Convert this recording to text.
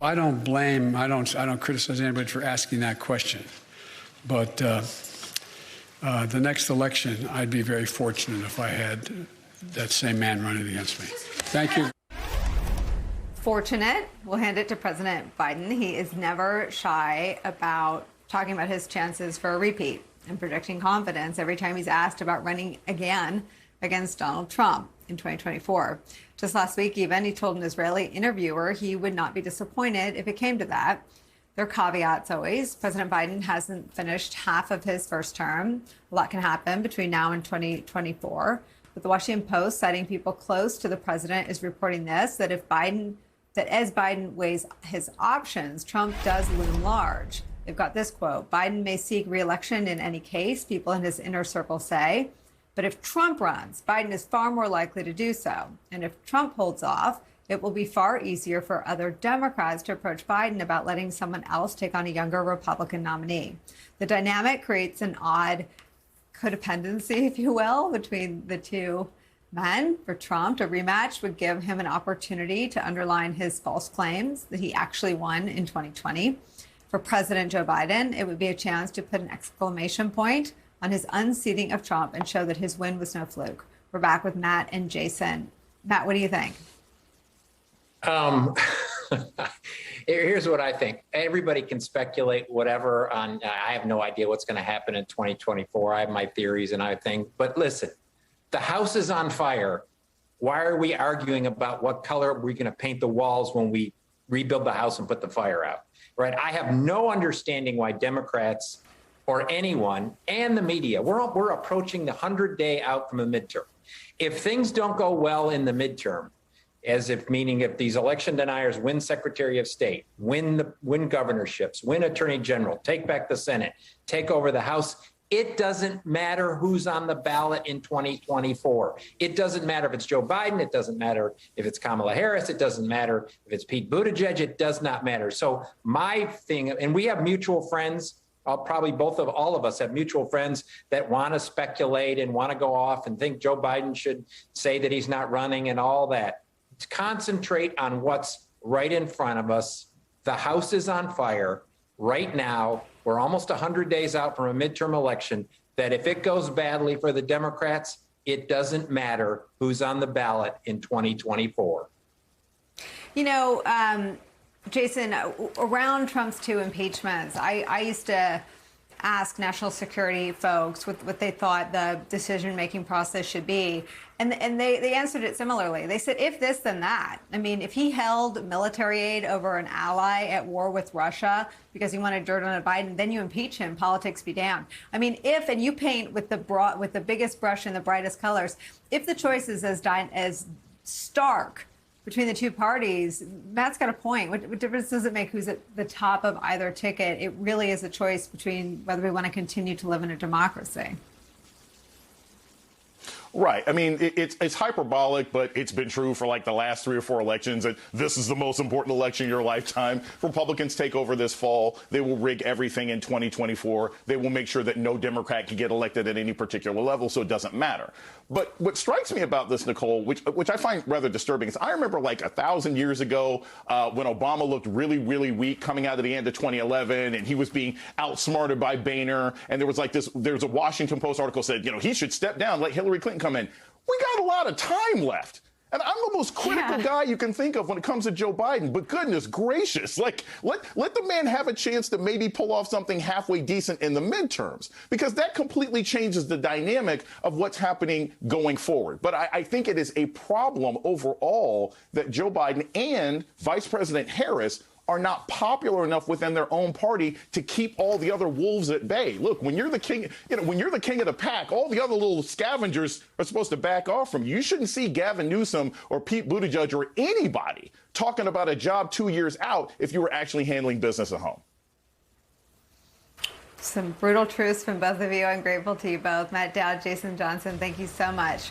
I don't criticize anybody for asking that question. But the next election, I'd be very fortunate if I had that same man running against me. Thank you. Fortunate. We'll hand it to President Biden. He is never shy about talking about his chances for a repeat and projecting confidence every time he's asked about running again against Donald Trump in 2024. Just last week, even, he told an Israeli interviewer he would not be disappointed if it came to that. There are caveats always. President Biden hasn't finished half of his first term. A lot can happen between now and 2024. But the Washington Post, citing people close to the president, is reporting this, that as Biden weighs his options, Trump does loom large. They've got this quote: Biden may seek re-election in any case, people in his inner circle say. But if Trump runs, Biden is far more likely to do so. And if Trump holds off, it will be far easier for other Democrats to approach Biden about letting someone else take on a younger Republican nominee. The dynamic creates an odd codependency, if you will, between the two men. For Trump, a rematch would give him an opportunity to underline his false claims that he actually won in 2020. For President Joe Biden, it would be a chance to put an exclamation point on his unseating of Trump and show that his win was no fluke. We're back with Matt and Jason. Matt, what do you think? Here's what I think. Everybody can speculate whatever on, I have no idea what's going to happen in 2024. I have my theories and I think, but listen, the house is on fire. Why are we arguing about what color we're going to paint the walls when we rebuild the house and put the fire out, right? I have no understanding why Democrats or anyone and the media, we're approaching the 100-day out from a midterm. If things don't go well in the midterm, meaning if these election deniers win Secretary of State, win governorships, win Attorney General, take back the Senate, take over the House, it doesn't matter who's on the ballot in 2024. It doesn't matter if it's Joe Biden. It doesn't matter if it's Kamala Harris. It doesn't matter if it's Pete Buttigieg. It does not matter. So my thing, and we have mutual friends, all of us have mutual friends that want to speculate and want to go off and think Joe Biden should say that he's not running and all that. To concentrate on what's right in front of us. The House is on fire right now. We're almost 100 days out from a midterm election, that if it goes badly for the Democrats, it doesn't matter who's on the ballot in 2024. You know, Jason, around Trump's two impeachments, I used to ask national security folks what they thought the decision-making process should be. And they answered it similarly. They said, if this, then that. I mean, if he held military aid over an ally at war with Russia because he wanted dirt on a Biden, then you impeach him, politics be damned. I mean, and you paint with the biggest brush and the brightest colors, if the choice is as stark between the two parties, Matt's got a point. What difference does it make who's at the top of either ticket? It really is a choice between whether we want to continue to live in a democracy. Right. I mean, it's hyperbolic, but it's been true for like the last 3 or 4 elections. And this is the most important election in your lifetime. Republicans take over this fall. They will rig everything in 2024. They will make sure that no Democrat can get elected at any particular level, so it doesn't matter. But what strikes me about this, Nicole, which I find rather disturbing, is I remember like 1,000 years ago when Obama looked really, really weak coming out of the end of 2011, and he was being outsmarted by Boehner. And there was a Washington Post article said, he should step down, let Hillary Clinton come in. We got a lot of time left. And I'm the most critical guy you can think of when it comes to Joe Biden. But goodness gracious, let the man have a chance to maybe pull off something halfway decent in the midterms, because that completely changes the dynamic of what's happening going forward. But I think it is a problem overall that Joe Biden and Vice President Harris are not popular enough within their own party to keep all the other wolves at bay. Look, when you're the king, when you're the king of the pack, all the other little scavengers are supposed to back off from you. You shouldn't see Gavin Newsom or Pete Buttigieg or anybody talking about a job 2 years out if you were actually handling business at home. Some brutal truths from both of you. I'm grateful to you both. Matt Dowd, Jason Johnson, thank you so much.